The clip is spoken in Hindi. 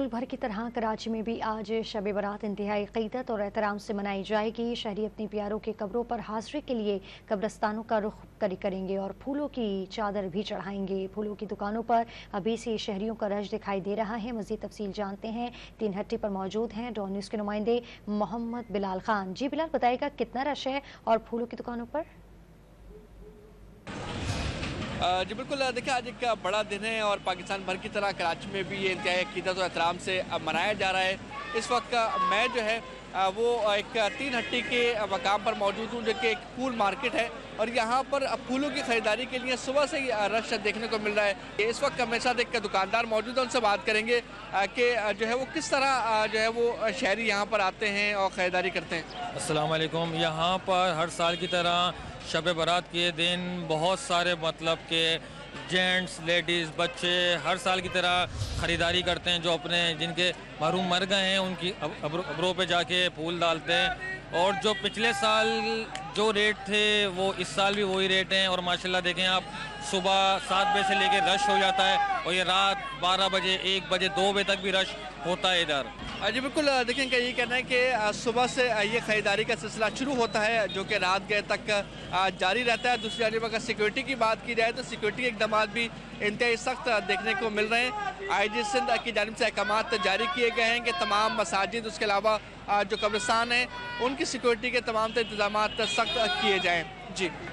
मुल्क भर की तरह कराची में भी आज शब बारात इंतहाई अक़ीदत और एहतराम से मनाई जाएगी। शहरी अपने प्यारों के कब्रों पर हाज़िरी के लिए कब्रस्तानों का रुख करेंगे और फूलों की चादर भी चढ़ाएंगे। फूलों की दुकानों पर अभी से शहरियों का रश दिखाई दे रहा है। मज़ीद तफसील जानते हैं, तीन हट्टी पर मौजूद हैं डॉन न्यूज़ के नुमाइंदे मोहम्मद बिलाल खान। जी बिलाल, बताइएगा कितना रश है और फूलों की दुकानों पर? जी बिल्कुल, देखिए आज एक बड़ा दिन है और पाकिस्तान भर की तरह कराची में भी ये इंतहाई अक़ीदत और एहतराम से मनाया जा रहा है। इस वक्त मैं जो है वो एक तीन हट्टी के मकाम पर मौजूद हूँ, जो कि एक फूल मार्केट है और यहाँ पर फूलों की ख़रीदारी के लिए सुबह से ही रश देखने को मिल रहा है। इस वक्त मेरे साथ एक दुकानदार मौजूद है, उनसे बात करेंगे कि जो है वो किस तरह जो है वो शहरी यहाँ पर आते हैं और ख़रीदारी करते हैं। अस्सलाम वालेकुम। यहाँ पर हर साल की तरह शब बारात के दिन बहुत सारे मतलब के जेंट्स, लेडीज़, बच्चे हर साल की तरह ख़रीदारी करते हैं। जो अपने जिनके महरूम मर गए हैं उनकी कब्रों पे जाके फूल डालते हैं और जो पिछले साल जो रेट थे वो इस साल भी वही रेट हैं। और माशाल्लाह देखें आप, सुबह 7 बजे से लेकर रश हो जाता है और ये रात 12 बजे, 1 बजे, 2 बजे तक भी रश होता है इधर। जी बिल्कुल, देखिए इनका यही कहना है कि सुबह से ये ख़रीदारी का सिलसिला शुरू होता है जो कि रात गए तक जारी रहता है। दूसरी जानिब अगर सिक्योरिटी की बात की जाए तो सिक्योरिटी के इक़दाम भी इंतहाई सख्त देखने को मिल रहे हैं। IG सिंध की जानिब से अहकामात जारी किए गए हैं कि तमाम मसाजिद, उसके अलावा जो कब्रिस्तान हैं, उनकी सिक्योरिटी के तमाम इंतजाम सख्त किए जाएँ। जी।